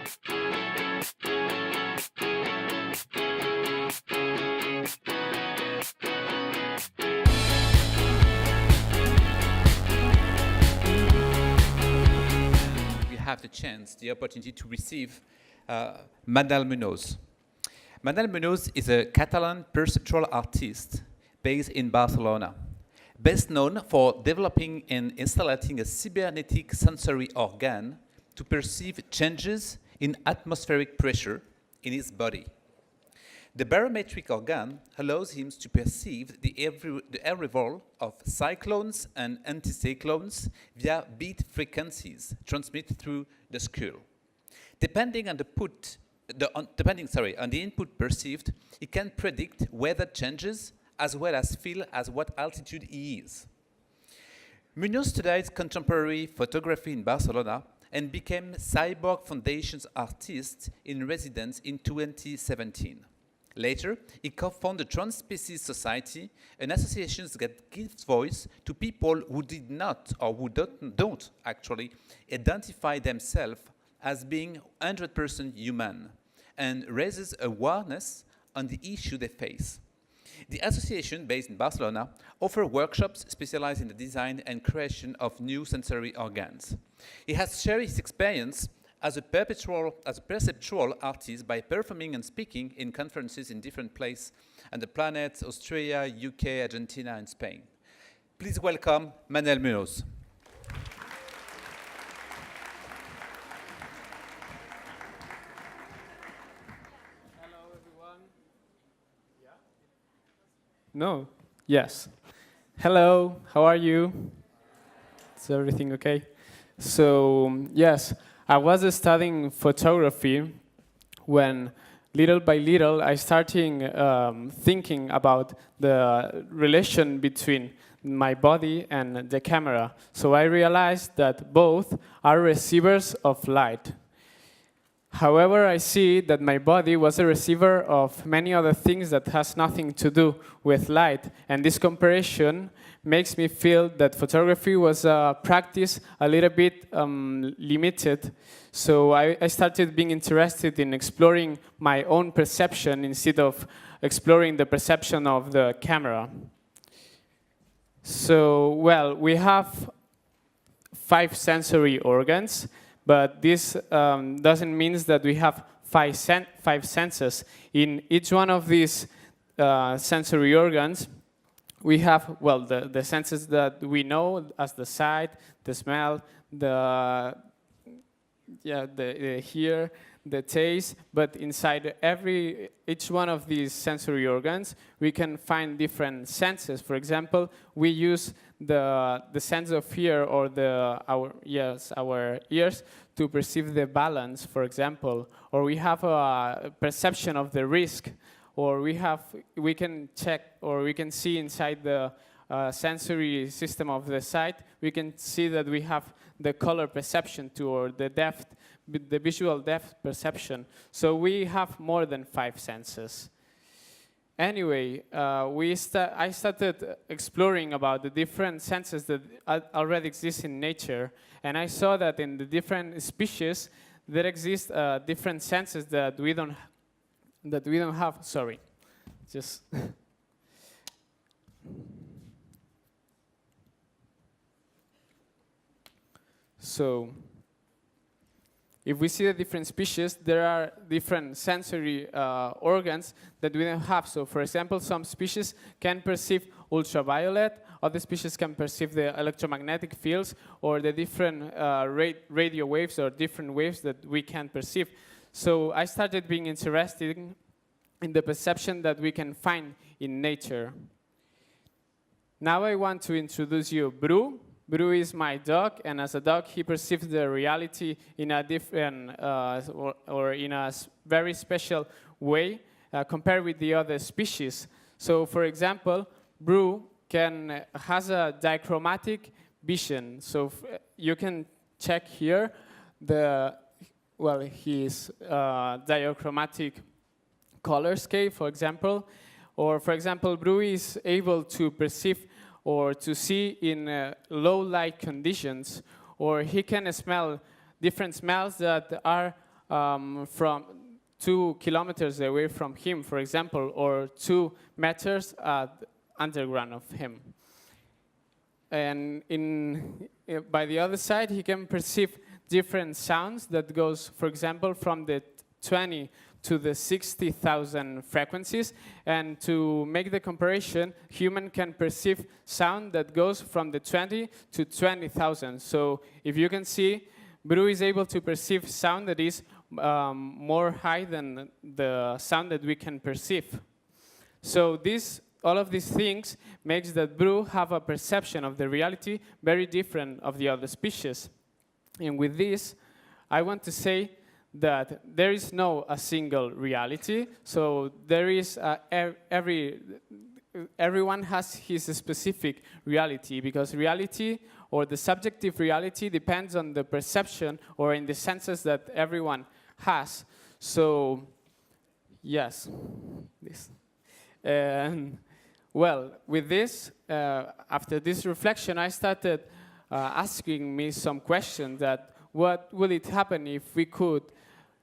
We have the opportunity to receive Manel Muñoz. Manel Muñoz is a Catalan perceptual artist based in Barcelona, best known for developing and installing a cybernetic sensory organ to perceive changes in atmospheric pressure in his body. The barometric organ allows him to perceive the arrival of cyclones and anticyclones via beat frequencies transmitted through the skull. Depending on the input perceived, he can predict weather changes as well as feel at what altitude he is. Muñoz studied contemporary photography in Barcelona and became Cyborg Foundation's artist in residence in 2017. Later, he co-founded Trans-Species Society, an association that gives voice to people who did not or who don't actually identify themselves as being 100% human, and raises awareness on the issue they face. The association, based in Barcelona, offers workshops specialized in the design and creation of new sensory organs. He has shared his experience as a perceptual artist by performing and speaking in conferences in different places on the planet: Australia, UK, Argentina, and Spain. Please welcome Manel Muñoz. Hello, everyone. Yeah? No? Yes. Hello, how are you? Is everything okay? So, yes. I was studying photography when, little by little, I started thinking about the relation between my body and the camera. So I realized that both are receivers of light. However, I see that my body was a receiver of many other things that has nothing to do with light. And this comparison makes me feel that photography was a practice a little bit limited. So I started being interested in exploring my own perception instead of exploring the perception of the camera. So, well, we have 5 sensory organs. But this doesn't mean that we have five senses. In each one of these sensory organs, we have, well, the senses that we know as the sight, the smell, the hear, the taste. But inside each one of these sensory organs, we can find different senses. For example, we use the sense of hear or our ears to perceive the balance, for example, or we have a perception of the risk, or we can check or we can see inside the sensory system of the sight. We can see that we have the color perception too, or the visual depth perception. So we have more than 5 senses. Anyway, I started exploring about the different senses that already exist in nature, and I saw that in the different species there exist different senses that we don't have. Sorry, just. So, if we see the different species, there are different sensory organs that we don't have. So, for example, some species can perceive ultraviolet, other species can perceive the electromagnetic fields or the different radio waves or different waves that we can perceive. So, I started being interested in the perception that we can find in nature. Now I want to introduce you Bru. Bru is my dog, and as a dog, he perceives the reality in a different or in a very special way compared with the other species. So, for example, Bru has a diagrammatic vision. So you can check here his diagrammatic color scale, for example. Or, for example, Bru is able to perceive or to see in low light conditions, or he can smell different smells that are from 2 kilometers away from him, for example, or 2 meters underground of him. And by the other side, he can perceive different sounds that goes, for example, from the 20 to the 60,000 frequencies. And to make the comparison, human can perceive sound that goes from the 20 to 20,000. So if you can see, Bru is able to perceive sound that is more high than the sound that we can perceive. So all of these things makes that Bru have a perception of the reality very different of the other species. And with this, I want to say that there is no a single reality. So there is everyone has his specific reality, because reality or the subjective reality depends on the perception or in the senses that everyone has. So yes, this. Well, with this, after this reflection, I started asking me some questions that what will it happen if we could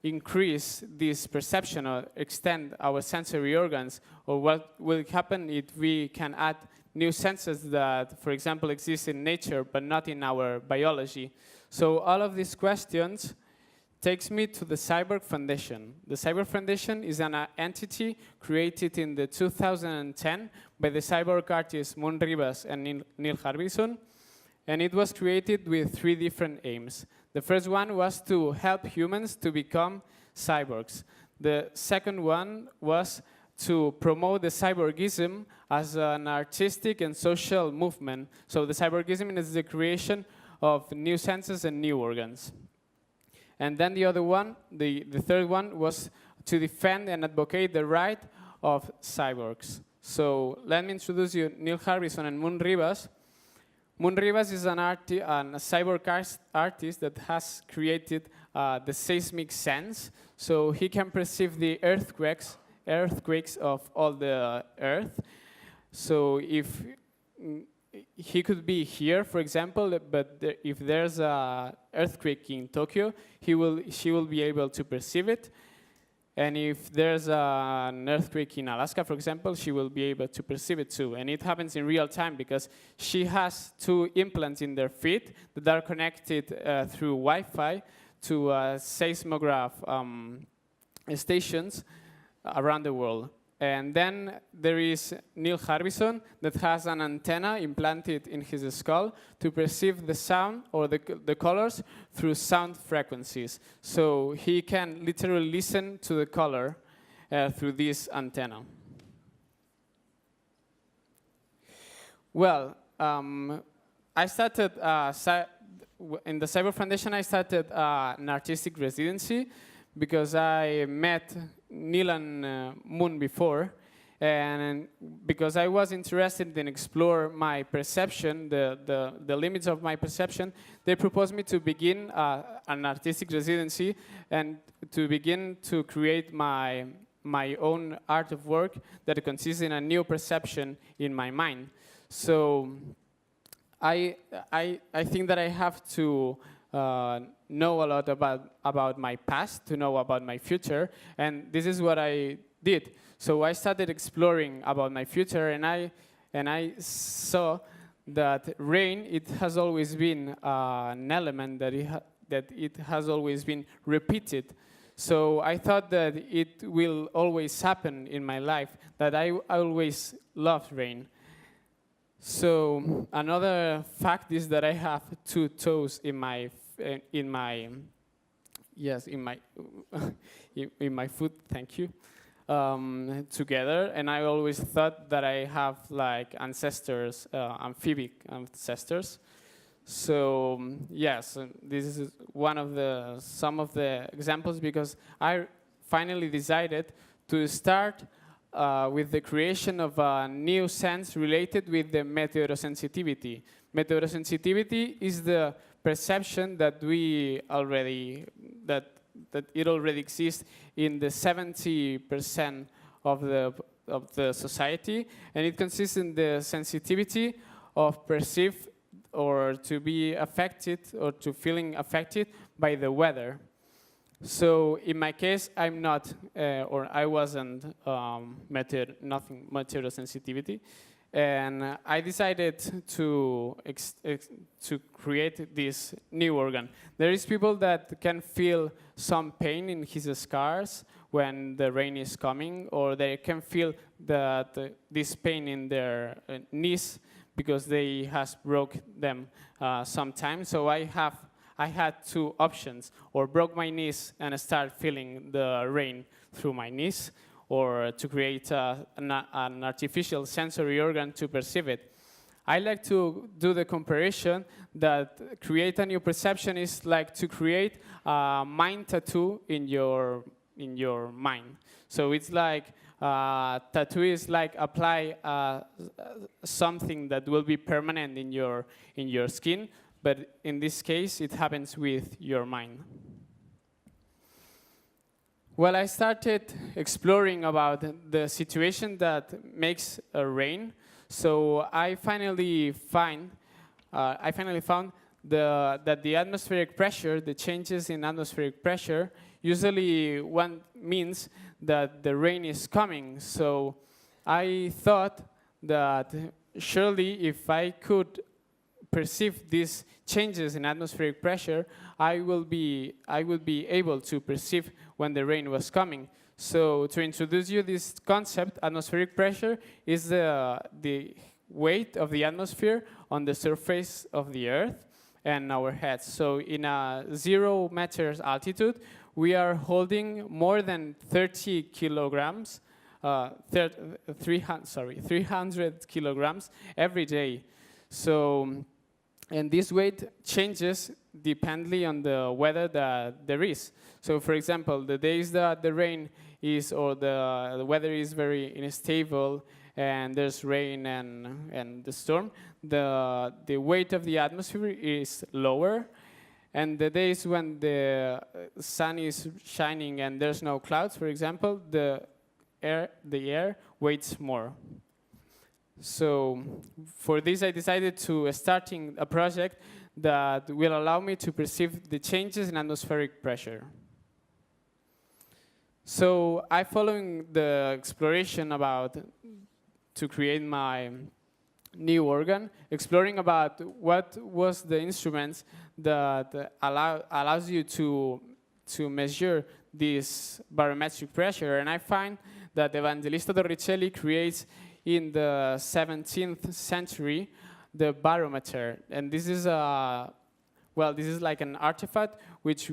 increase this perception or extend our sensory organs, or what will happen if we can add new senses that, for example, exist in nature but not in our biology. So all of these questions takes me to the Cyborg Foundation. The Cyborg Foundation is an entity created in the 2010 by the cyborg artists Moon Rivas and Neil Harbison, and it was created with 3 different aims. The first one was to help humans to become cyborgs. The second one was to promote the cyborgism as an artistic and social movement. So the cyborgism is the creation of new senses and new organs. And then the other one, the third one, was to defend and advocate the right of cyborgs. So let me introduce you Neil Harbison and Moon Rivas. Moon Rivas is a cyborg artist that has created the seismic sense. So he can perceive the earthquakes of all the Earth. So if he could be here, for example, but if there's an earthquake in Tokyo, she will be able to perceive it. And if there's an earthquake in Alaska, for example, she will be able to perceive it too. And it happens in real time because she has 2 implants in their feet that are connected through Wi-Fi to seismograph stations around the world. And then there is Neil Harbison that has an antenna implanted in his skull to perceive the sound or the colors through sound frequencies. So he can literally listen to the color through this antenna. Well, I started, in the Cyborg Foundation, I started an artistic residency because I met Neil and Moon before, and because I was interested in explore my perception, the limits of my perception, they proposed me to begin an artistic residency and to begin to create my own art of work that consists in a new perception in my mind. So I think that I have to know a lot about my past to know about my future, and this is what I did. So I started exploring about my future, and I saw that rain, it has always been an element that it has always been repeated. So I thought that it will always happen in my life, that I always loved rain. So another fact is that I have 2 toes in my foot, thank you, together, and I always thought that I have like ancestors, amphibic ancestors. So yes, this is some of the examples, because I finally decided to start with the creation of a new sense related with the meteorosensitivity. Meteorosensitivity is the perception that it already exists in the 70% of the society, and it consists in the sensitivity of perceive or to be affected or to feeling affected by the weather. So in my case, I'm not, or I wasn't nothing material sensitivity, and I decided to create this new organ. There is people that can feel some pain in his scars when the rain is coming, or they can feel that this pain in their knees because they has broke them sometime. So I had two options: or broke my knees and start feeling the rain through my knees, or to create an artificial sensory organ to perceive it. I like to do the comparison that create a new perception is like to create a mind tattoo in your mind. So it's like tattoo is like apply something that will be permanent in your skin, but in this case it happens with your mind. Well, I started exploring about the situation that makes a rain. So I finally found that the atmospheric pressure, the changes in atmospheric pressure, usually one means that the rain is coming. So I thought that surely if I could perceive these changes in atmospheric pressure, I will be able to perceive when the rain was coming. So to introduce you this concept, atmospheric pressure is the weight of the atmosphere on the surface of the Earth and our heads. So in a 0 meters altitude, we are holding more than 30 kilograms, 300 kilograms every day. So, and this weight changes depending on the weather that there is. So for example, the days that the rain is, or the weather is very unstable and there's rain and the storm, the weight of the atmosphere is lower. And the days when the sun is shining and there's no clouds, for example, the air weighs more. So for this, I decided to starting a project that will allow me to perceive the changes in atmospheric pressure. So I following the exploration about to create my new organ, exploring about what was the instruments that allows you to measure this barometric pressure, and I find that Evangelista Torricelli creates in the 17th century the barometer, and this is this is like an artifact which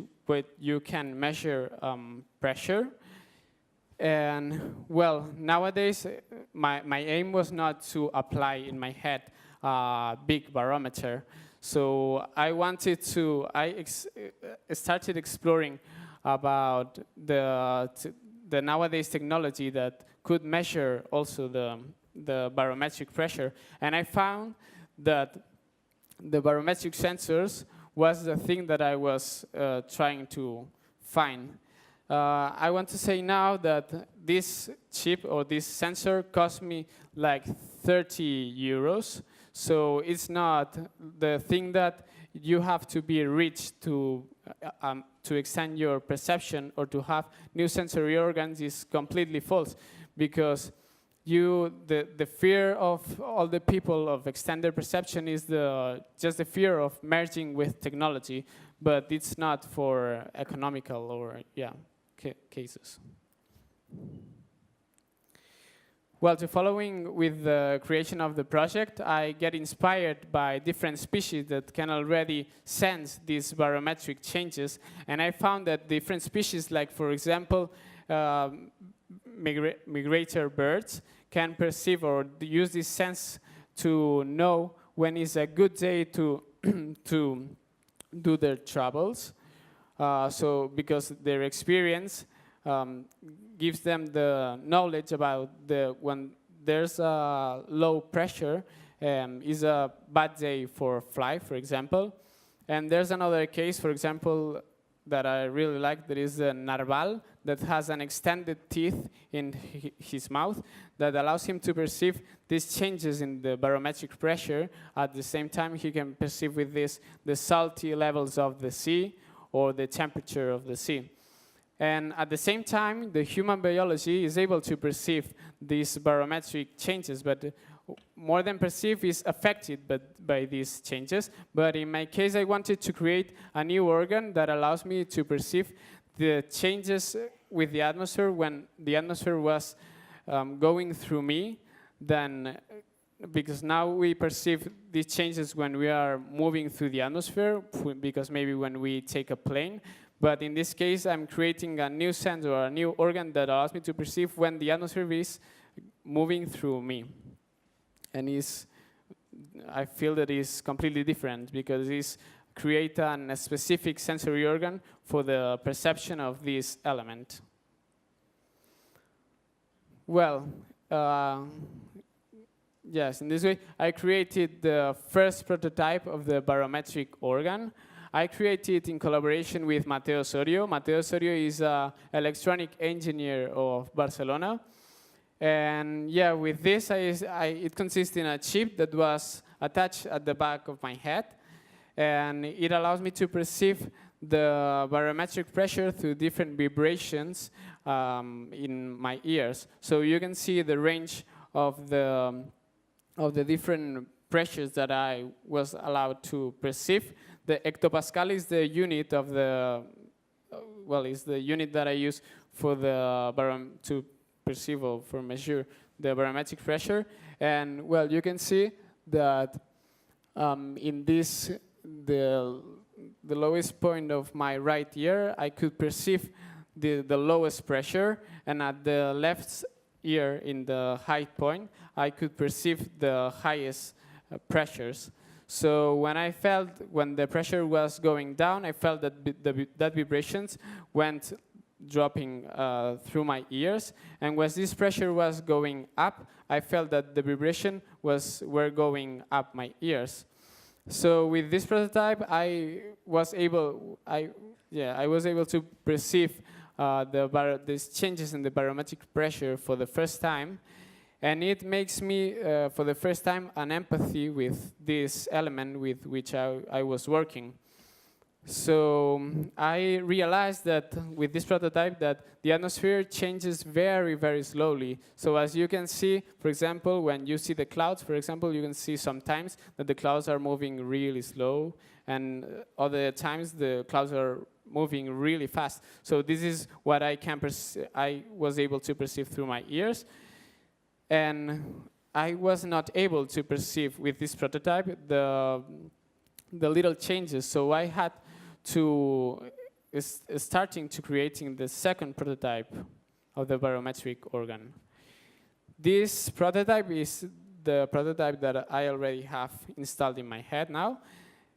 you can measure pressure. And well, nowadays my aim was not to apply in my head a big barometer. So I wanted to, started exploring about the nowadays technology that could measure also the barometric pressure. And I found that the barometric sensors was the thing that I was trying to find. I want to say now that this chip or this sensor cost me like 30 euros. So it's not the thing that you have to be rich to extend your perception or to have new sensory organs is completely false, because the fear of all the people of extended perception is just the fear of merging with technology, but it's not for economical or cases. Well, to following with the creation of the project, I get inspired by different species that can already sense these barometric changes, and I found that different species, like for example, migratory birds, can perceive or use this sense to know when is a good day to to do their travels. So because their experience gives them the knowledge about when there's a low pressure, is a bad day for flight, for example. And there's another case, for example, that I really like, that is a narval that has an extended teeth in his mouth that allows him to perceive these changes in the barometric pressure. At the same time, he can perceive with this the salty levels of the sea or the temperature of the sea. And at the same time, the human biology is able to perceive these barometric changes, but more than perceive is affected by these changes. But in my case, I wanted to create a new organ that allows me to perceive the changes with the atmosphere when the atmosphere was going through me, because now we perceive these changes when we are moving through the atmosphere, because maybe when we take a plane. But in this case, I'm creating a new sensor, a new organ that allows me to perceive when the atmosphere is moving through me. And I feel that it's completely different because it's create a specific sensory organ for the perception of this element. Well, yes, in this way, I created the first prototype of the barometric organ. I created it in collaboration with Mateo Osorio. Mateo Osorio is an electronic engineer of Barcelona. And yeah, with this, it consists in a chip that was attached at the back of my head. And it allows me to perceive the barometric pressure through different vibrations in my ears. So you can see the range of the different pressures that I was allowed to perceive. The hectopascal is the unit of is the unit that I use for to perceive or for measure the barometric pressure. And well, you can see that in this, the lowest point of my right ear, I could perceive the lowest pressure, and at the left ear, in the high point, I could perceive the highest pressures. So when the pressure was going down, I felt that that vibrations went dropping through my ears, and when this pressure was going up, I felt that the vibration were going up my ears. So with this prototype, I was able to perceive these changes in the barometric pressure for the first time. And it makes me, for the first time, an empathy with this element with which I was working. So I realized that with this prototype that the atmosphere changes very, very slowly. So as you can see, for example, when you see the clouds, for example, you can see sometimes that the clouds are moving really slow, and other times the clouds are moving really fast. So this is what I was able to perceive through my ears. And I was not able to perceive with this prototype the little changes. So I had to starting to creating the second prototype of the barometric organ. This prototype is the prototype that I already have installed in my head now.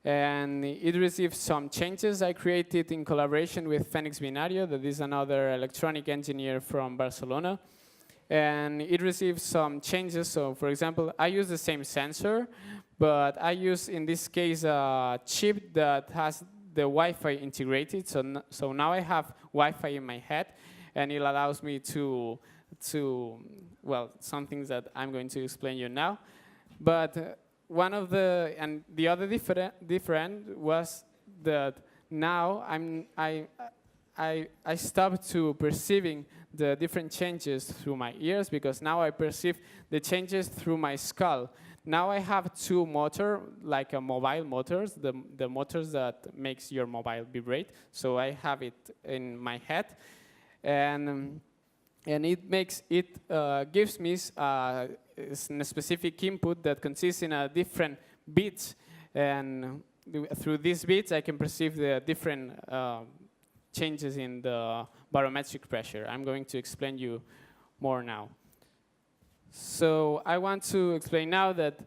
And it received some changes I created in collaboration with Félix Binario, that is another electronic engineer from Barcelona. And it received some changes. So for example, I use the same sensor, but I use in this case a chip that has the Wi-Fi integrated. So now I have Wi-Fi in my head, and it allows me to some things that I'm going to explain you now. But the other different was that now I stopped to perceiving the different changes through my ears, because now I perceive the changes through my skull. Now I have two motors, like mobile motors, the motors that makes your mobile vibrate. So I have it in my head, and it gives me a specific input that consists in a different beats, and through these beats I can perceive the different changes in the barometric pressure. I'm going to explain you more now. So I want to explain now that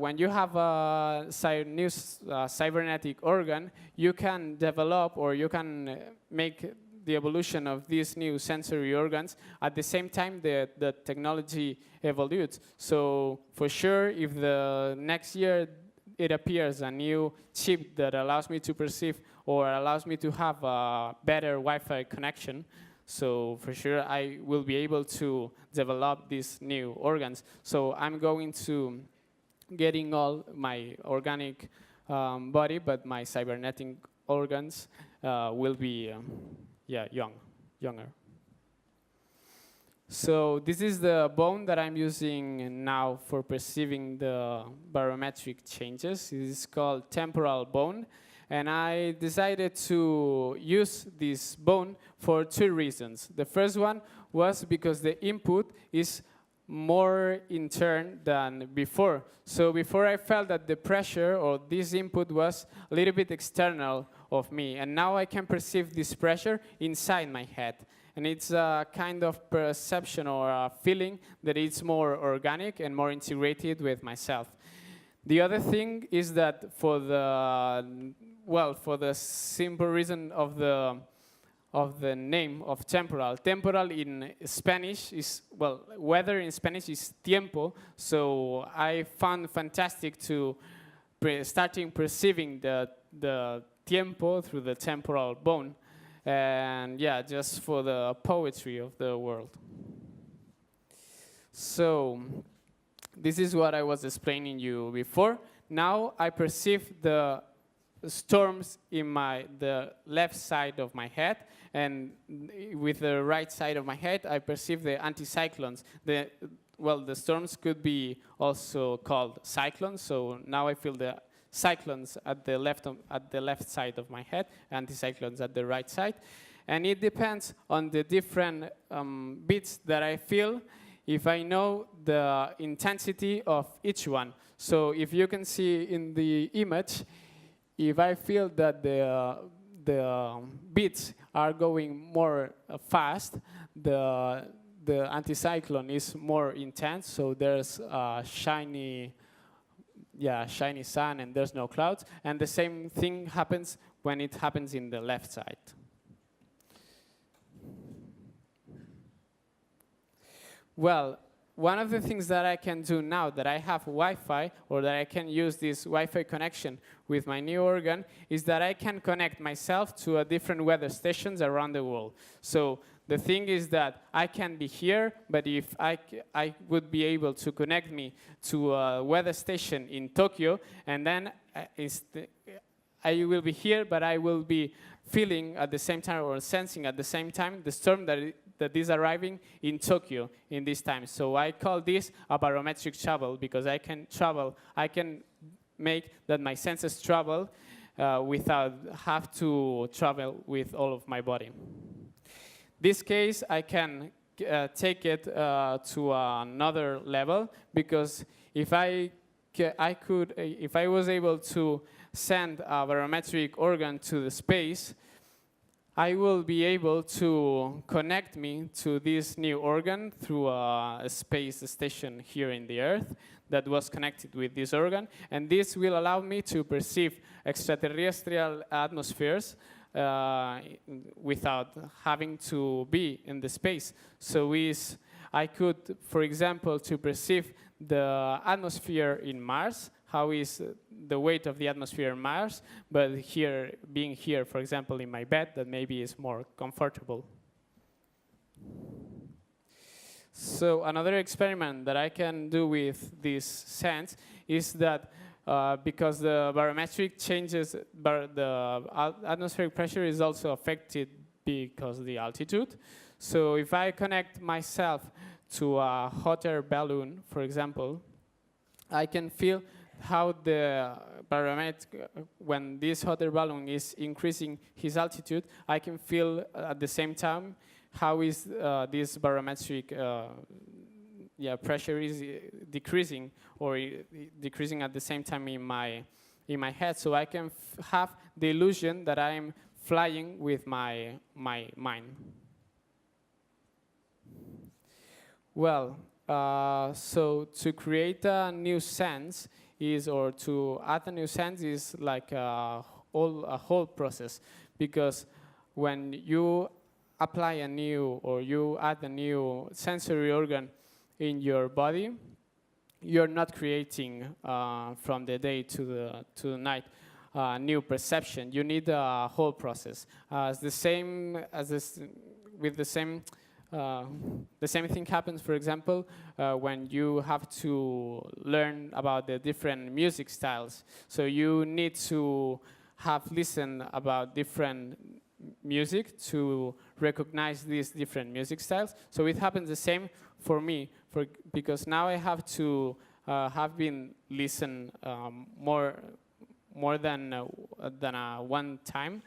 when you have a new cybernetic organ, you can develop, or you can make the evolution of these new sensory organs at the same time that the technology evolves. So for sure, if the next year it appears a new chip that allows me to perceive or allows me to have a better Wi-Fi connection, so for sure I will be able to develop these new organs. So I'm going to getting all my organic body, but my cybernetic organs will be younger. So this is the bone that I'm using now for perceiving the barometric changes. It is called temporal bone. And I decided to use this bone for 2 reasons. The first one was because the input is more intern than before. So before I felt that the pressure or this input was a little bit external of me. And now I can perceive this pressure inside my head. And it's a kind of perception or a feeling that it's more organic and more integrated with myself. The other thing is that for the simple reason of the name of temporal. Temporal in Spanish is, weather in Spanish is tiempo. So I found fantastic to starting perceiving the tiempo through the temporal bone. And yeah, just for the poetry of the world. So this is what I was explaining you before. Now I perceive the storms in the left side of my head, and with the right side of my head, I perceive the anticyclones. The storms could be also called cyclones. So now I feel the cyclones at the left side of my head, anticyclones at the right side, and it depends on the different beats that I feel. If I know the intensity of each one. So if you can see in the image, if I feel that the beats are going more fast, the anticyclone is more intense. So there's a shiny sun and there's no clouds. And the same thing happens when it happens in the left side. Well, one of the things that I can do now that I have Wi-Fi, or that I can use this Wi-Fi connection with my new organ, is that I can connect myself to different weather stations around the world. So the thing is that I can be here, but if I would be able to connect me to a weather station in Tokyo, and then I will be here, but I will be feeling at the same time or sensing at the same time the storm that is arriving in Tokyo in this time. So I call this a barometric travel, because I can make that my senses travel without have to travel with all of my body. This case, I can take it to another level, because if I was able to send a barometric organ to the space, I will be able to connect me to this new organ through a space station here in the Earth that was connected with this organ. And this will allow me to perceive extraterrestrial atmospheres without having to be in the space. So I could, for example, to perceive the atmosphere in Mars, how is the weight of the atmosphere in Mars, but being here, for example, in my bed, that maybe is more comfortable. So another experiment that I can do with this sense is that because the barometric changes, the atmospheric pressure is also affected because of the altitude. So if I connect myself to a hot air balloon, for example, I can feel how the barometric, when this hot air balloon is increasing his altitude, I can feel at the same time how is this barometric pressure is decreasing, or decreasing at the same time in my head. So I can have the illusion that I'm flying with my mind. Well, so to create a new sense or to add a new sense is like a whole process, because when you apply you add a new sensory organ in your body, you're not creating from the day to the night new perception. You need a whole process. The same thing happens, for example, when you have to learn about the different music styles. So you need to have listened about different music to recognize these different music styles. So it happens the same for me, because now I have to have been listen more than one time.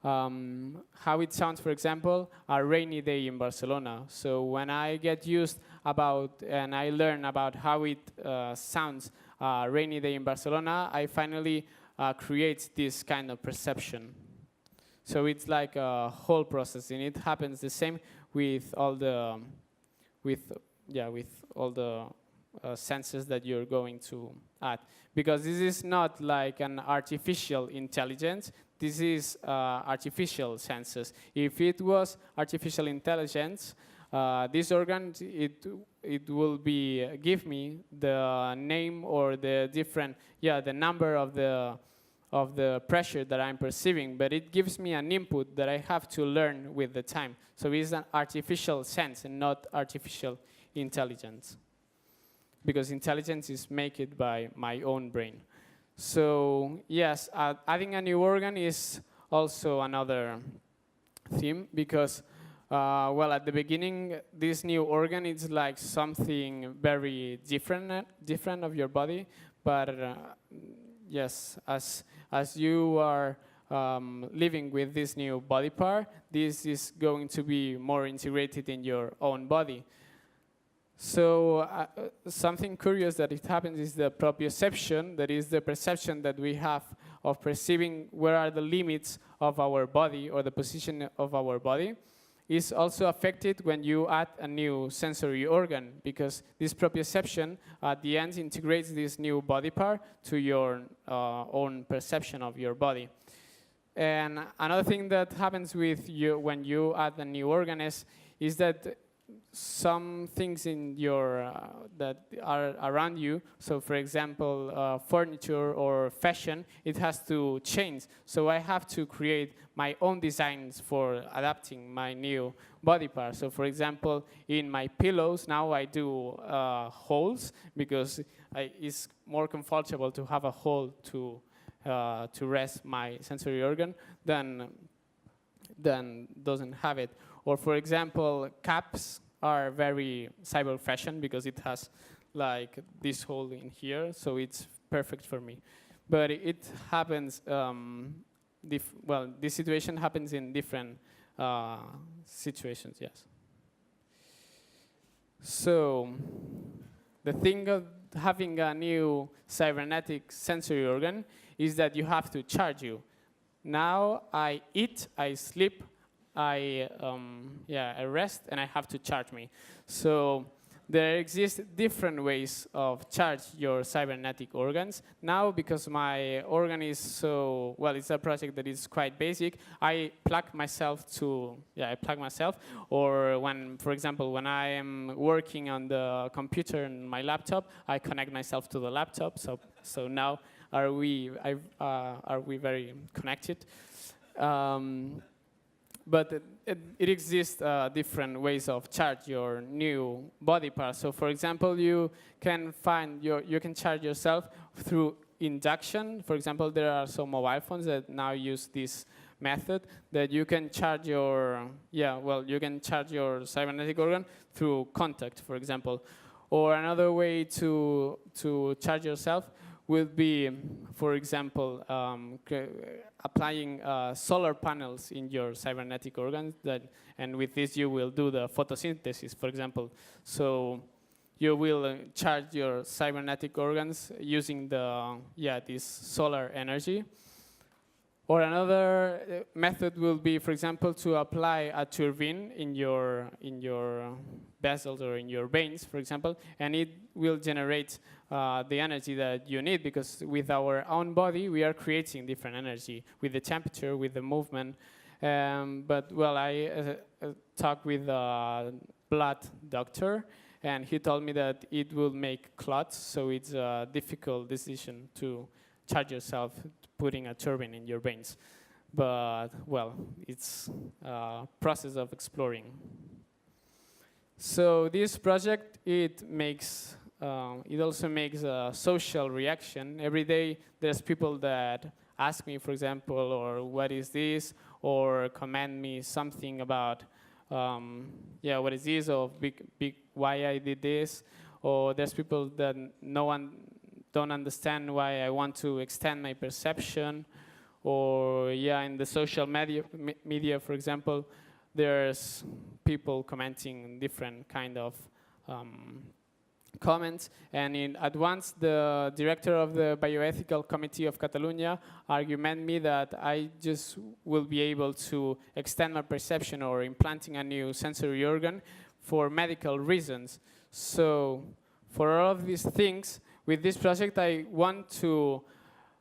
How it sounds, for example, a rainy day in Barcelona. So when I get used about and I learn about how it sounds a rainy day in Barcelona, I finally create this kind of perception. So it's like a whole process, and it happens the same with all the senses that you're going to add. Because this is not like an artificial intelligence, this is artificial senses. If it was artificial intelligence, this organ, it will be give me the name or the different, the number of the pressure that I'm perceiving, but it gives me an input that I have to learn with the time. So it's an artificial sense and not artificial intelligence, because intelligence is made by my own brain. So yes, adding a new organ is also another theme, because well, at the beginning, this new organ is like something very different of your body, but yes, as you are living with this new body part, this is going to be more integrated in your own body. So something curious that it happens is the proprioception, that is the perception that we have of perceiving where are the limits of our body or the position of our body, is also affected when you add a new sensory organ, because this proprioception at the end integrates this new body part to your own perception of your body. And another thing that happens with you when you add a new organ is that some things in your that are around you, so for example furniture or fashion, it has to change. So I have to create my own designs for adapting my new body part. So for example, in my pillows now I do holes, because it's more comfortable to have a hole to rest my sensory organ than doesn't have it. Or for example, caps are very cyborg fashion, because it has like this hole in here, so it's perfect for me. But it happens, well, this situation happens in different situations, yes. So the thing of having a new cybernetic sensory organ is that you have to charge you. Now I eat, I sleep, I rest, and I have to charge me. So there exist different ways of charge your cybernetic organs. Now, because my organ is so, well, it's a project that is quite basic, I plug myself to, I plug myself. Or when, for example, when I am working on the computer and my laptop, I connect myself to the laptop. So now are we very connected? But it exists different ways of charge your new body parts. So for example, you can charge yourself through induction. For example, there are some mobile phones that now use this method, that you can charge your, you can charge your cybernetic organ through contact, for example. Or another way to charge yourself will be, for example, applying solar panels in your cybernetic organs, and with this you will do the photosynthesis, for example. So you will charge your cybernetic organs using this solar energy. Or another method will be, for example, to apply a turbine in your vessels or in your veins, for example, and it will generate the energy that you need, because with our own body we are creating different energy with the temperature, with the movement. But well, I talked with a blood doctor, and he told me that it will make clots, so it's a difficult decision to charge yourself putting a turbine in your veins. But well, it's a process of exploring. So this project, it also makes a social reaction. Every day there's people that ask me, for example, or what is this, or comment me something about, yeah, what is this, or why I did this, or there's people that don't understand why I want to extend my perception, or yeah, in the social media, for example, there's people commenting different kind of comments, and at once the director of the Bioethical Committee of Catalonia argued me that I just will be able to extend my perception or implanting a new sensory organ for medical reasons. So for all of these things, with this project I want to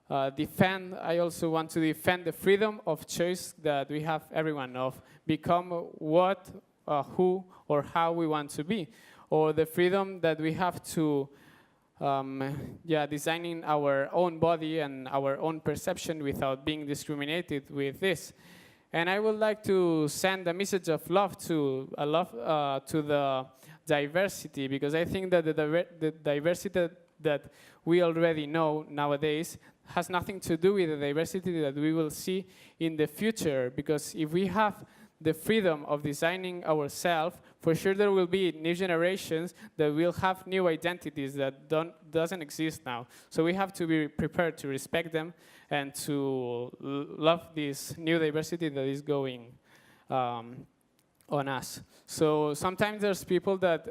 I also want to defend the freedom of choice that we have, everyone, of become what, who, or how we want to be, or the freedom that we have to, designing our own body and our own perception without being discriminated with this. And I would like to send a message of love to the diversity, because I think that the diversity that we already know nowadays has nothing to do with the diversity that we will see in the future. Because if we have the freedom of designing ourselves, for sure there will be new generations that will have new identities that doesn't exist now. So we have to be prepared to respect them and to love this new diversity that is going on us. So sometimes there's people that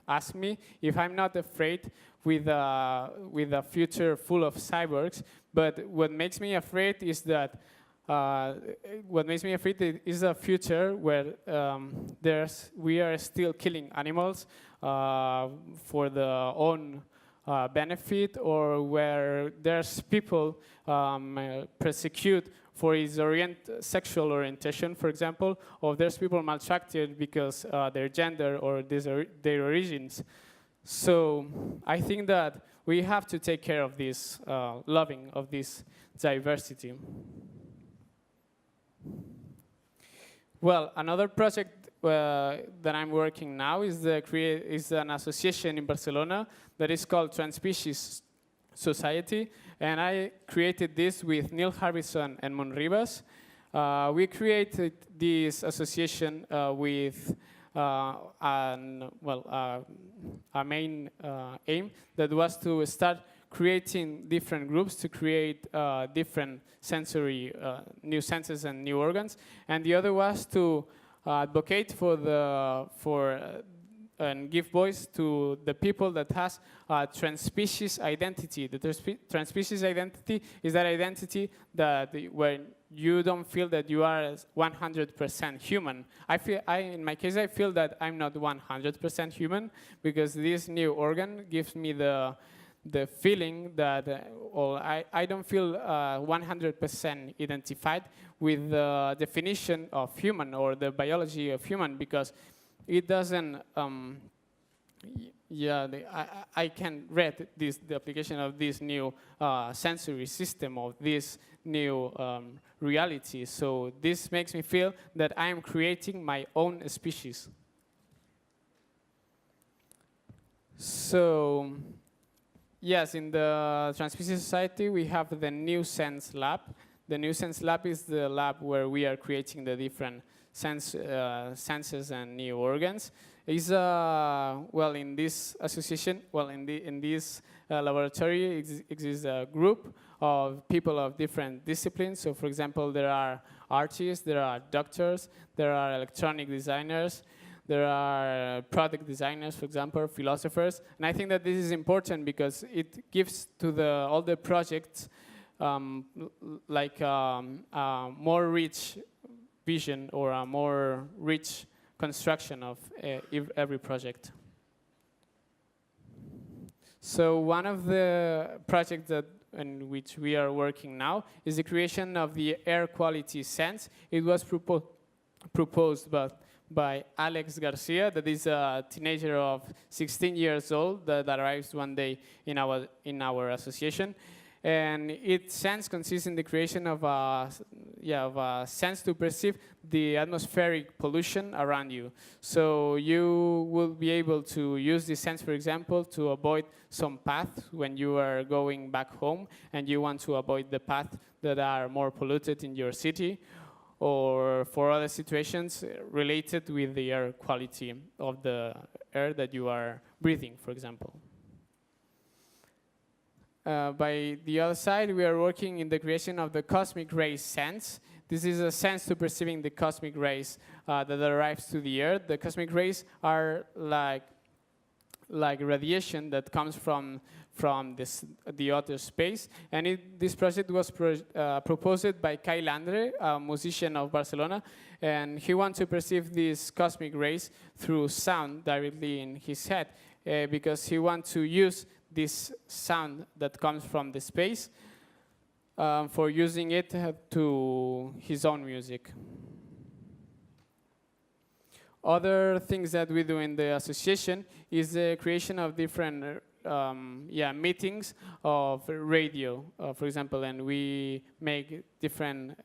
ask me if I'm not afraid with a future full of cyborgs, but what makes me afraid is that a future where we are still killing animals for their own benefit, or where there's people persecute for his sexual orientation, for example, or there's people maltreated because their gender or their origins. So I think that we have to take care of this loving of this diversity. Well, another project that I'm working now is an association in Barcelona that is called Transspecies Society, and I created this with Neil Harbison and Mon Ribas. We created this association with a main aim that was to start creating different groups to create different sensory new senses and new organs, and the other was to advocate and give voice to the people that has transspecies identity. The transspecies identity is that identity that when you don't feel that you are 100% human. In my case, I feel that I'm not 100% human, because this new organ gives me the feeling that I don't feel 100% identified with the definition of human or the biology of human, because it doesn't, I can read the application of this new sensory system, of this new reality. So this makes me feel that I am creating my own species. So yes, in the Transspecies Society, we have the New Sense Lab. The New Sense Lab is the lab where we are creating the different senses and new organs. Is in this association, in this laboratory exists a group of people of different disciplines. So, for example, there are artists, there are doctors, there are electronic designers, there are product designers, for example, philosophers. And I think that this is important because it gives to all the projects a more rich vision or a more rich construction of every project. So one of the projects in which we are working now is the creation of the air quality sense. It was proposed by Alex Garcia, that is a teenager of 16 years old that arrives one day in our association. And its sense consists in the creation of a sense to perceive the atmospheric pollution around you. So you will be able to use this sense, for example, to avoid some paths when you are going back home and you want to avoid the paths that are more polluted in your city. or for other situations related with the air quality of the air that you are breathing, for example. By the other side, we are working in the creation of the cosmic rays sense. This is a sense to perceiving the cosmic rays that arrives to the Earth. The cosmic rays are like radiation that comes from the outer space. And this project was proposed by Kai Landre, a musician of Barcelona, and he wants to perceive these cosmic rays through sound directly in his head, because he wants to use this sound that comes from the space for using it to his own music. Other things that we do in the association is the creation of different meetings of radio, for example, and we make different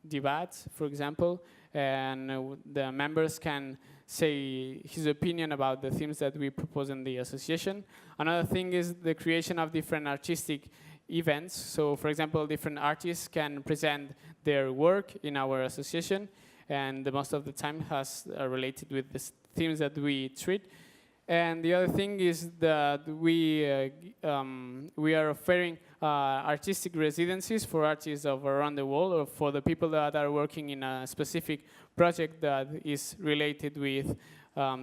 debates, for example, and the members can say his opinion about the themes that we propose in the association. Another thing is the creation of different artistic events. So, for example, different artists can present their work in our association, and most of the time has related with the themes that we treat. And the other thing is that we are offering artistic residencies for artists of around the world, or for the people that are working in a specific project that is related with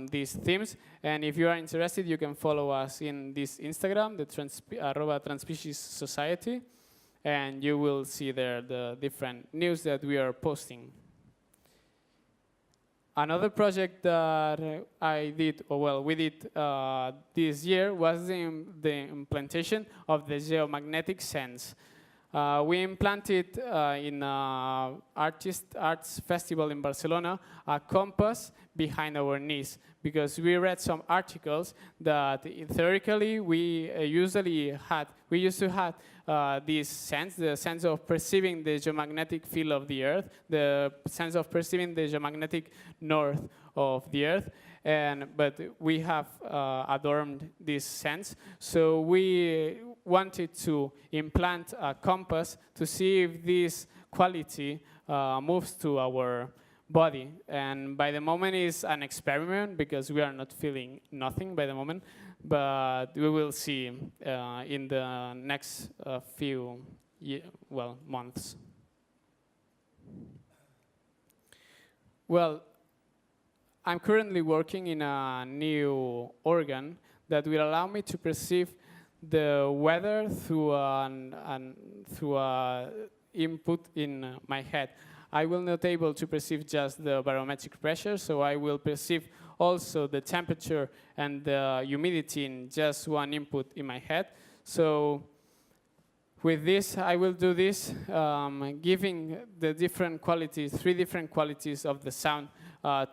these themes. And if you are interested, you can follow us in this Instagram, the @Transspecies Society, and you will see there the different news that we are posting. Another project that we did this year was the implantation of the geomagnetic sense. We implanted in Arts Festival in Barcelona a compass behind our knees, because we read some articles that theoretically we used to have this sense, the sense of perceiving the geomagnetic field of the Earth, the sense of perceiving the geomagnetic north of the Earth, but we have adorned this sense. So we wanted to implant a compass to see if this quality moves to our body. And by the moment it's an experiment, because we are not feeling nothing by the moment, but we will see in the next few months. Well, I'm currently working in a new organ that will allow me to perceive the weather through an input in my head. I will not able to perceive just the barometric pressure, so I will perceive also the temperature and the humidity in just one input in my head. So with this, I will do this, giving the different qualities, 3 different qualities of the sound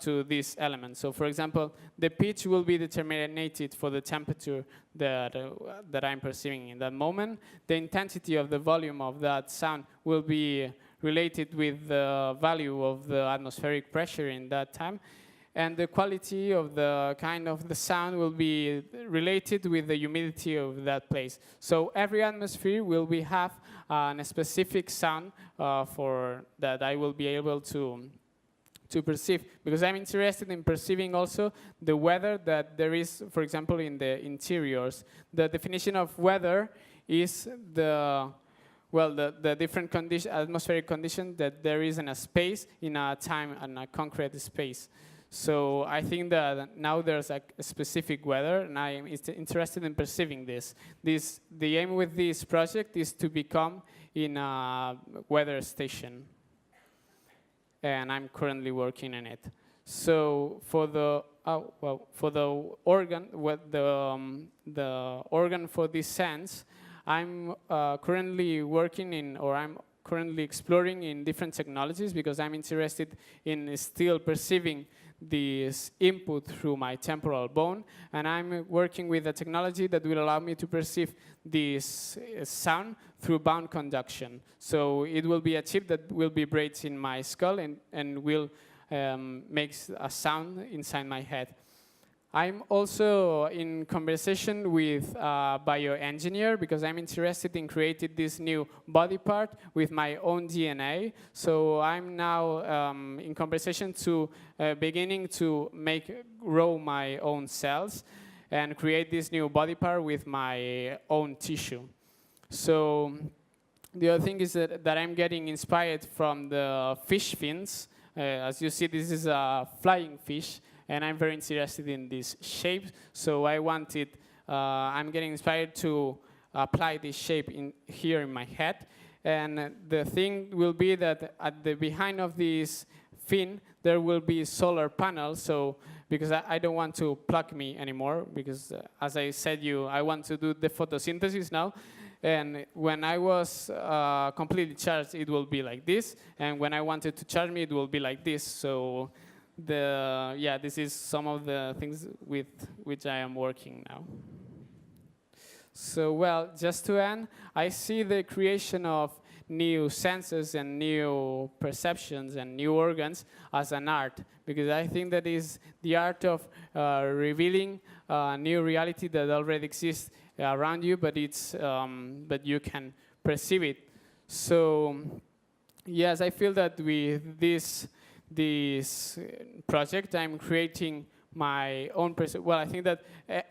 to this element. So for example, the pitch will be determined for the temperature that I'm perceiving in that moment. The intensity of the volume of that sound will be related with the value of the atmospheric pressure in that time. And the quality of the kind of the sound will be related with the humidity of that place. So every atmosphere will have a specific sound for that I will be able to perceive, because I'm interested in perceiving also the weather that there is, for example, in the interiors. The definition of weather is the different atmospheric condition that there is in a space, in a time, and a concrete space. So I think that now there's a specific weather, and I am interested in perceiving this. The aim with this project is to become in a weather station, and I'm currently working on it. So for the organ, the organ for this sense, I'm currently I'm currently exploring in different technologies, because I'm interested in still perceiving this input through my temporal bone, and I'm working with a technology that will allow me to perceive this sound through bone conduction. So it will be a chip that will be braided in my skull and will make a sound inside my head. I'm also in conversation with a bioengineer because I'm interested in creating this new body part with my own DNA. So I'm now in conversation to beginning to grow my own cells and create this new body part with my own tissue. So the other thing is that I'm getting inspired from the fish fins. As you see, this is a flying fish. And I'm very interested in this shape, so I'm getting inspired to apply this shape here in my head. And the thing will be that at the behind of this fin, there will be solar panels, so because I don't want to plug me anymore, because as I said I want to do the photosynthesis now. And when I was completely charged, it will be like this. And when I wanted to charge me, it will be like this. So this is some of the things with which I am working now. So, well, just to end, I see the creation of new senses and new perceptions and new organs as an art, because I think that is the art of revealing a new reality that already exists around you, but but you can perceive it. So, yes, I feel that with this project, I'm creating my own well, I think that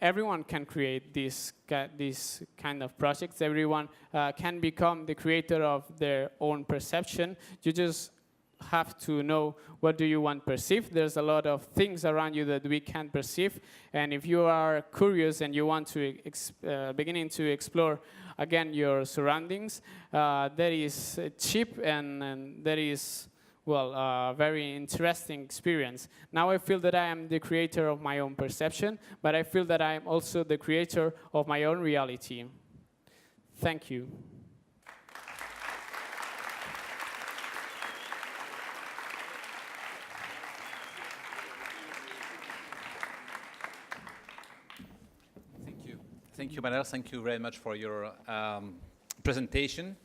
everyone can create this kind of projects. Everyone can become the creator of their own perception. You just have to know what do you want perceived. There's a lot of things around you that we can't perceive, and if you are curious and you want to beginning to explore again your surroundings, that is cheap and that is, well, very interesting experience. Now I feel that I am the creator of my own perception, but I feel that I am also the creator of my own reality. Thank you. Thank you, Manel. Thank you very much for your presentation.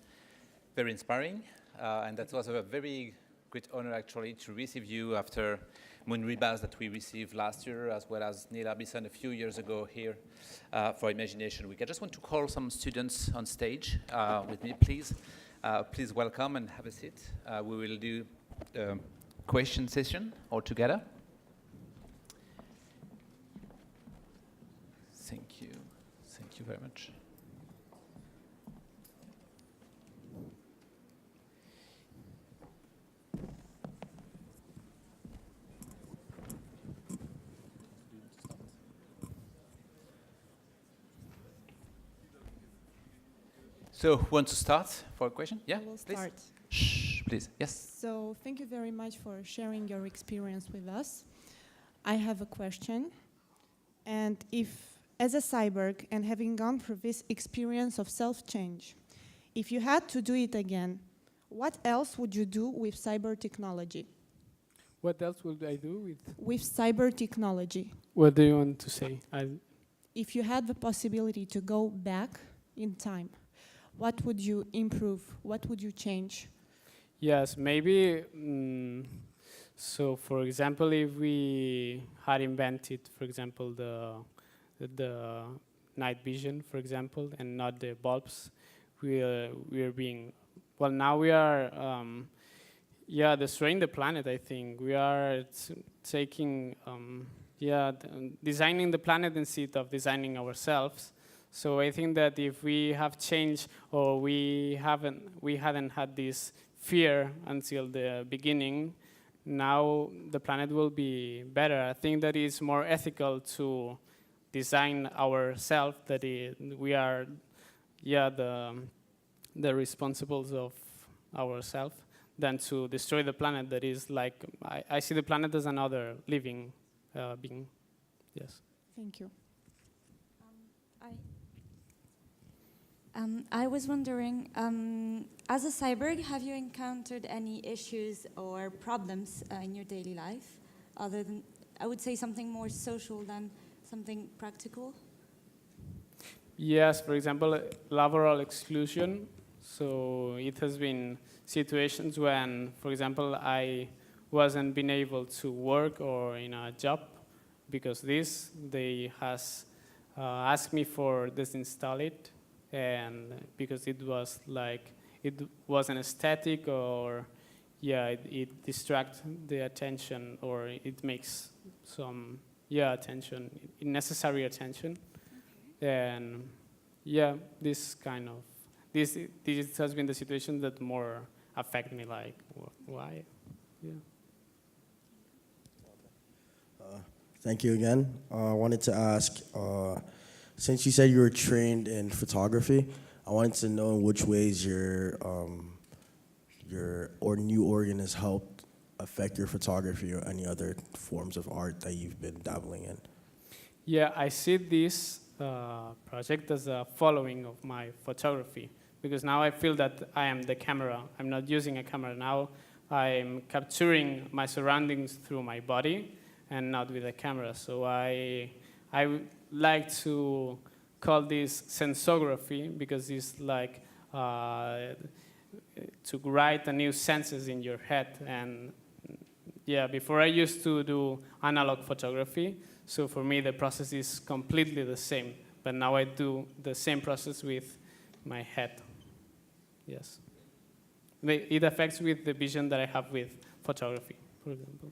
Very inspiring. And that was a very great honor, actually, to receive you after Moon Rebaz that we received last year, as well as Neil Arbison a few years ago here for Imagination Week. I just want to call some students on stage with me, please. Please welcome and have a seat. We will do a question session all together. Thank you. Thank you very much. So, who wants to start for a question? Yeah, I will please. start. Shh, please. Yes. So, thank you very much for sharing your experience with us. I have a question. And if, as a cyborg, and having gone through this experience of self-change, if you had to do it again, what else would you do with cyber technology? What else would I do with? With cyber technology. What do you want to say? If you had the possibility to go back in time, what would you improve? What would you change? Yes, maybe. So, for example, if we had invented, for example, the night vision, for example, and not the bulbs, we are being, well, now we are, destroying the planet. I think we are taking, designing the planet instead of designing ourselves. So I think that if we have changed, or we hadn't had this fear until the beginning, now the planet will be better. I think that it's more ethical to design ourselves, that we are, the responsibles of ourselves, than to destroy the planet. That is like, I see the planet as another living being. Yes. Thank you. I was wondering, as a cyborg, have you encountered any issues or problems in your daily life, other than, I would say, something more social than something practical? Yes, for example, laboral exclusion. So it has been situations when, for example, I wasn't been able to work or in a job because they has asked me for disinstall it, and because it was like, it wasn't static, or it distracts the attention, or it makes some attention, necessary attention. And this has been the situation that more affect me, like why. Thank you again. I wanted to ask, since you said you were trained in photography, I wanted to know in which ways your new organ has helped affect your photography or any other forms of art that you've been dabbling in. Yeah, I see this project as a following of my photography, because now I feel that I am the camera. I'm not using a camera now. I'm capturing my surroundings through my body and not with a camera. So I like to call this sensography, because it's like to write the new senses in your head. And before I used to do analog photography, so for me the process is completely the same, but now I do the same process with my head. Yes. It affects with the vision that I have with photography, for example.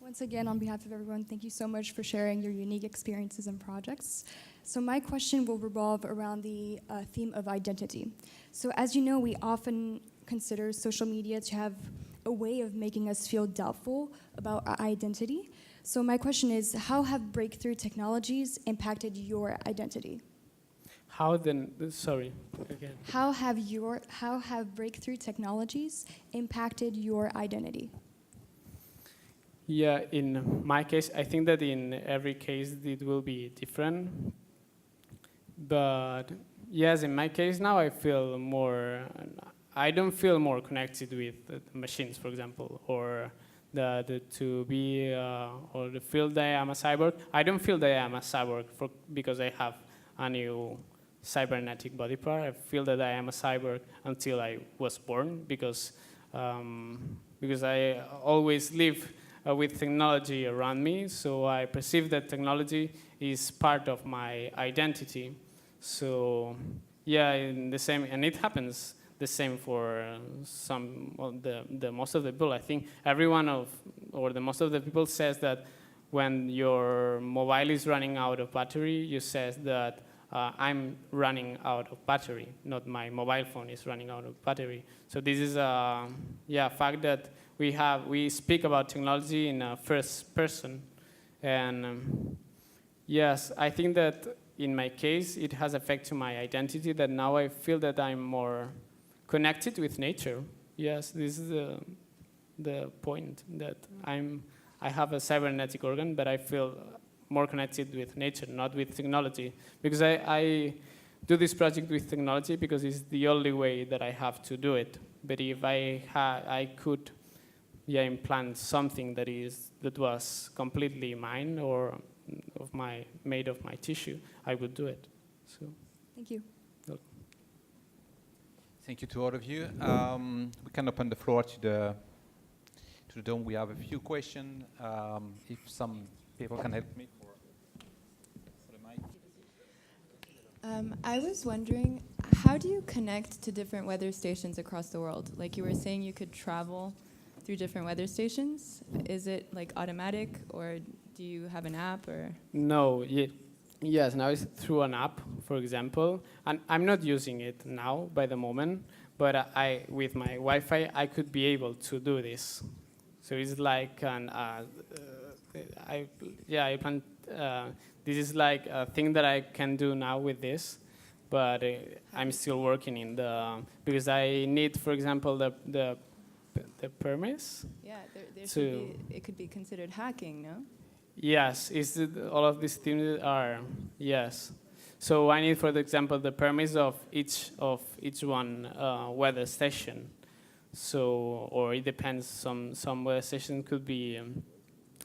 Once again, on behalf of everyone, thank you so much for sharing your unique experiences and projects. So my question will revolve around the theme of identity. So as you know, we often consider social media to have a way of making us feel doubtful about our identity. So my question is, how have breakthrough technologies impacted your identity? How then, sorry, again. How have breakthrough technologies impacted your identity? Yeah, in my case, I think that in every case it will be different. But yes, in my case now I don't feel more connected with the machines, for example, or or the feel that I am a cyborg. I don't feel that I am a cyborg because I have a new cybernetic body part. I feel that I am a cyborg until I was born, because I always live with technology around me, so I perceive that technology is part of my identity. So in the same, and it happens the same for the most of the people. I think most of the people says that when your mobile is running out of battery, you says that I'm running out of battery, not my mobile phone is running out of battery. So this is a fact that we speak about technology in a first person. And yes, I think that in my case, it has affected my identity, that now I feel that I'm more connected with nature. Yes, this is the point, that I have a cybernetic organ, but I feel more connected with nature, not with technology. Because I do this project with technology because it's the only way that I have to do it. But if I could implant something that was completely mine or made of my tissue, I would do it. So thank you. Thank you to all of you. We can open the floor to the dome. We have a few questions. If some people can help me for the mic. I was wondering, how do you connect to different weather stations across the world? Like you were saying, you could travel through different weather stations. Is it like automatic, or do you have an app? Or no, yes, now it's through an app, for example, and I'm not using it now by the moment, but with my Wi-Fi I could be able to do this. So it's like this is like a thing that I can do now with this, but I'm still working because I need, for example, the permits. Yeah, it could be considered hacking, no? Yes, all of these things are, yes. So I need, for example, the permits of each one weather station. So, or it depends, some weather station could be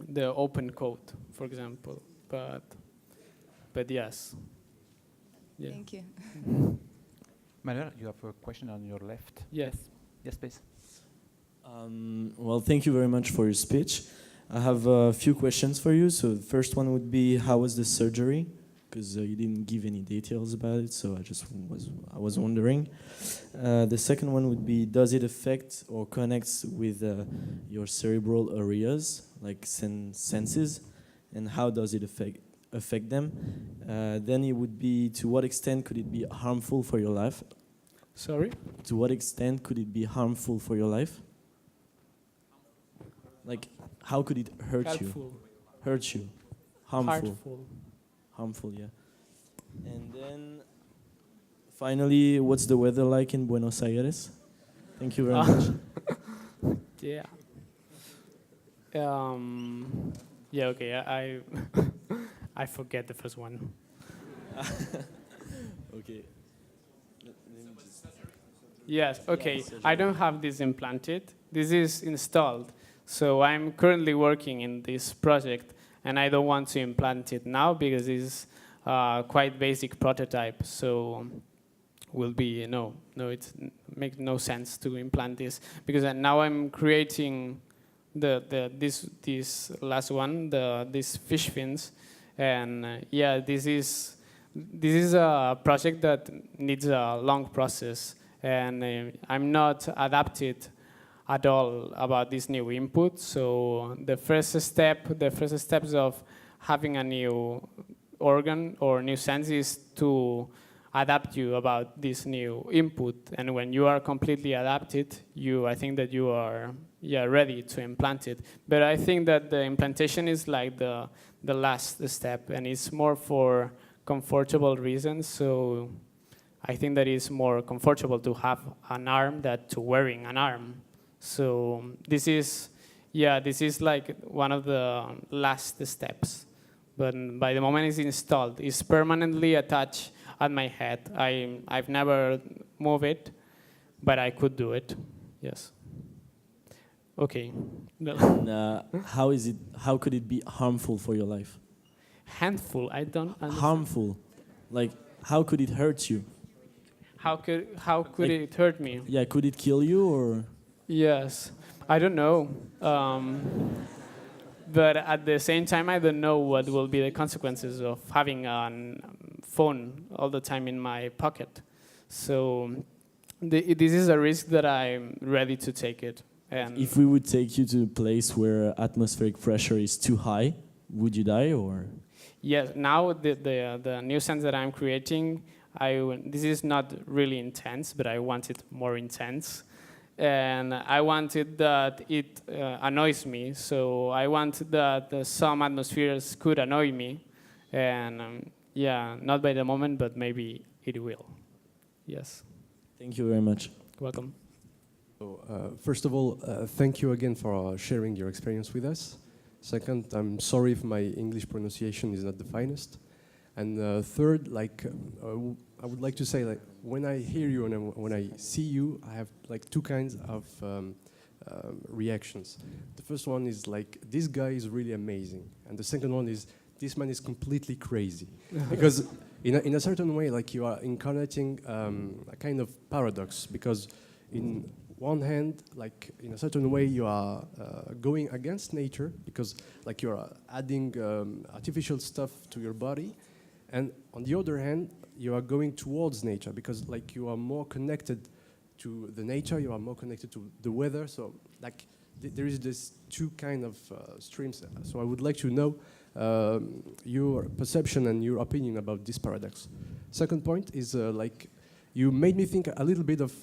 the open code, for example, but yes. Yeah. Thank you. Manel, you have a question on your left. Yes. Yes, please. Well, thank you very much for your speech. I have a few questions for you. So the first one would be, how was the surgery? Because you didn't give any details about it, so I was wondering. The second one would be, does it affect or connects with your cerebral areas, like senses, and how does it affect them? Then it would be, to what extent could it be harmful for your life? Sorry? To what extent could it be harmful for your life? Like, how could it hurt Helpful. you? Hurt you. Harmful. Heartful. Harmful, yeah. And then, finally, what's the weather like in Buenos Aires? Thank you very much. Yeah. Yeah, okay, I I forget the first one. Okay. Yes, okay. I don't have this implanted. This is installed. So I'm currently working in this project, and I don't want to implant it now because it's quite basic prototype. So will be no, it makes no sense to implant this because now I'm creating this last one, these fish fins, and yeah, this is a project that needs a long process, and I'm not adapted at all about this new input. So the first steps of having a new organ or new sense is to adapt you about this new input, and when you are completely adapted, I think that you are ready to implant it. But I think that the implantation is like the last step, and it's more for comfortable reasons. So I think that it's more comfortable to have an arm than to wearing an arm. So this is like one of the last steps. But by the moment it's installed, it's permanently attached at my head. I've never moved it, but I could do it. Yes. Okay. And, how could it be harmful for your life? Handful. I don't understand. Harmful. Like, how could it hurt you? How could Like, it hurt me? Yeah, could it kill you or? Yes. I don't know. But at the same time, I don't know what will be the consequences of having a phone all the time in my pocket. So this is a risk that I'm ready to take it. And if we would take you to a place where atmospheric pressure is too high, would you die or? yes, now the new sense that I'm creating, this is not really intense, but I want it more intense. And I wanted that it annoys me, so I want that some atmospheres could annoy me, and yeah, not by the moment, but maybe it will. Yes. Thank you very much. Welcome. So, first of all, thank you again for sharing your experience with us. Second, I'm sorry if my English pronunciation is not the finest. And third, I would like to say, like, when I hear you and when I see you, I have like two kinds of reactions. The first one is like, this guy is really amazing, and the second one is, this man is completely crazy. Because in a certain way, like, you are incarnating a kind of paradox, because in one hand, like, in a certain way, you are going against nature, because like you are adding artificial stuff to your body, and on the other hand, you are going towards nature, because like you are more connected to the nature, you are more connected to the weather. So like there is this two kind of streams. So I would like to know your perception and your opinion about this paradox. Second point is like, you made me think a little bit of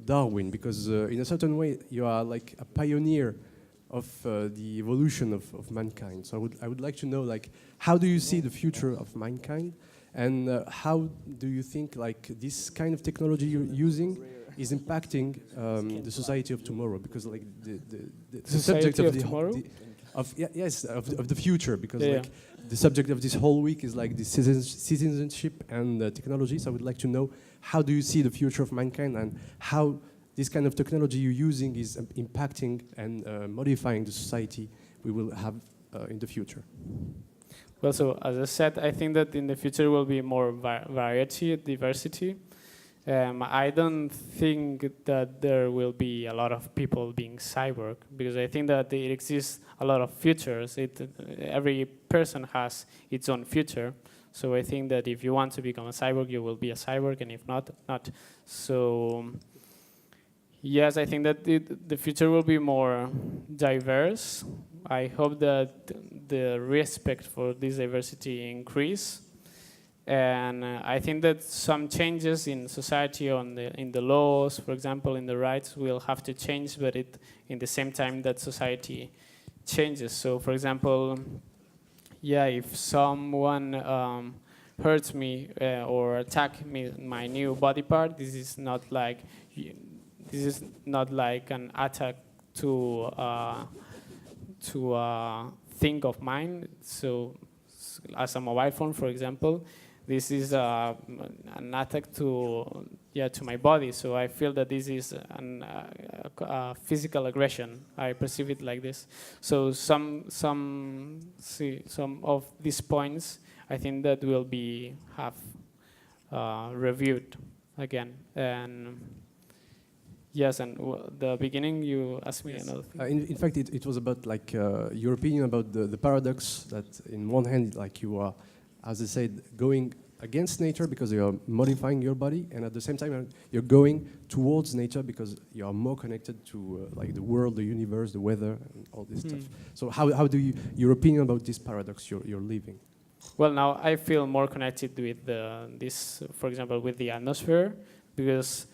Darwin, because in a certain way you are like a pioneer of the evolution of mankind. So I would like to know, like, how do you see the future of mankind, and how do you think like this kind of technology you're using is impacting the society of tomorrow? Because like the subject of tomorrow? Of the future, because like the subject of this whole week is like the citizenship and technology. So I would like to know, how do you see the future of mankind, and how this kind of technology you're using is impacting and modifying the society we will have in the future? Well, so as I said, I think that in the future will be more variety, diversity, I don't think that there will be a lot of people being cyborg, because I think that it exists a lot of futures. Every person has its own future. So I think that if you want to become a cyborg, you will be a cyborg, and if not, not. So yes, I think that the future will be more diverse. I hope that the respect for this diversity increase. And I think that some changes in society, in the laws, for example, in the rights, will have to change, but in the same time that society changes. So, for example, yeah, if someone hurts me or attack me, my new body part, this is not like an attack to think of mine. So, as a mobile phone, for example, this is an attack to my body. So I feel that this is a physical aggression. I perceive it like this. So some of these points, I think that will have reviewed again. And yes, and the beginning you asked me another thing. In fact, it was about like your opinion about the paradox that in one hand, like you are, as I said, going against nature because you are modifying your body, and at the same time you're going towards nature because you are more connected to like the world, the universe, the weather, and all this stuff. So how do your opinion about this paradox you're living? Well, now I feel more connected with this, for example, with the atmosphere, because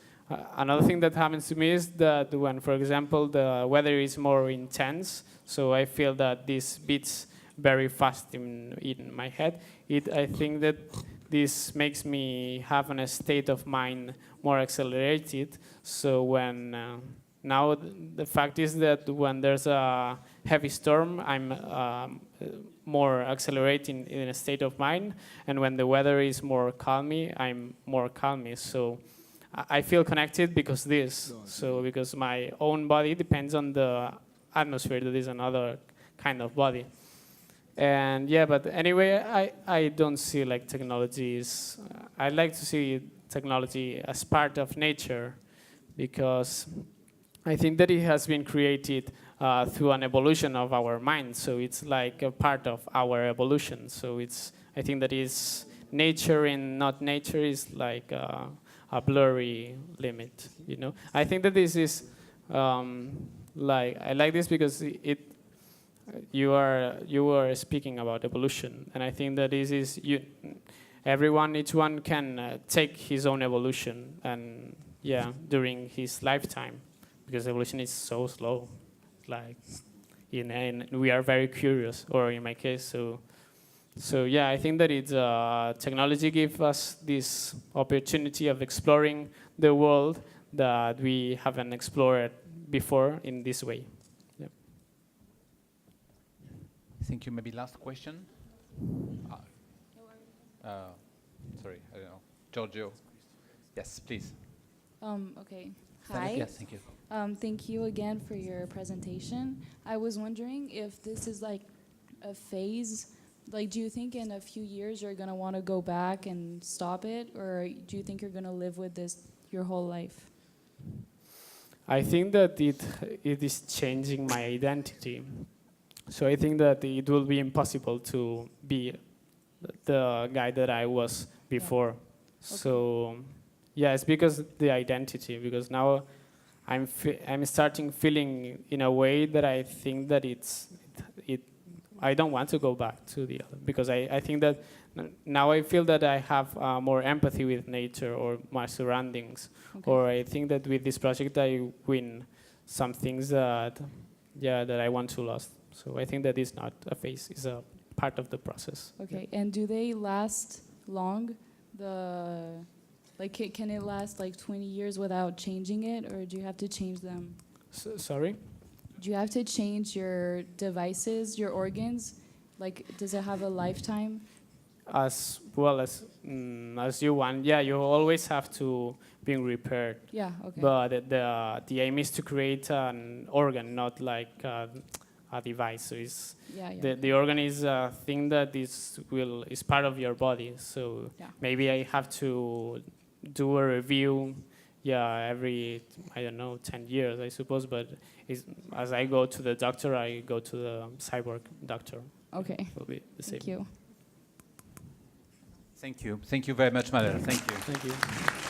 another thing that happens to me is that when, for example, the weather is more intense, so I feel that this beats very fast in my head. I think that this makes me have a state of mind more accelerated. So when now the fact is that when there's a heavy storm, I'm more accelerating in a state of mind, and when the weather is more calmy, I'm more calmy. So I feel connected because because my own body depends on the atmosphere that is another kind of body. And yeah, but anyway, I don't see like technologies. I like to see technology as part of nature, because I think that it has been created through an evolution of our mind. So it's like a part of our evolution. So I think that is nature and not nature is like a blurry limit. You know, I think that this is like I like this because you are speaking about evolution, and I think that this is each one can take his own evolution, and during his lifetime, because evolution is so slow, like and we are very curious, or in my case, so yeah, I think that it's technology gives us this opportunity of exploring the world that we haven't explored before in this way. Thank you. Maybe last question. Sorry, I don't know. Giorgio. Yes, please. Okay. Hi. Yes, thank you. Thank you again for your presentation. I was wondering if this is like a phase. Like, do you think in a few years you're gonna want to go back and stop it, or do you think you're gonna live with this your whole life? I think that it is changing my identity. So I think that it will be impossible to be the guy that I was before. Yeah. Okay. So yeah, it's because the identity. Because now I'm starting feeling in a way that I think that I don't want to go back to the other, because I think that now I feel that I have more empathy with nature or my surroundings, or I think that with this project I win some things that I want to lose. So I think that is not a phase; it's a part of the process. Okay, and do they last long? Can it last like 20 years without changing it, or do you have to change them? Sorry? Do you have to change your devices, your organs? Like, does it have a lifetime? As well as you want, yeah. You always have to be repaired. Yeah. Okay. But the aim is to create an organ, not like a device. So it's the organ is a thing that is part of your body. So maybe I have to do a review, every, I don't know, 10 years, I suppose, but as I go to the doctor, I go to the cyborg doctor. Okay. It will be the same. Thank you. Thank you. Thank you very much, Manel. Thank you. Thank you.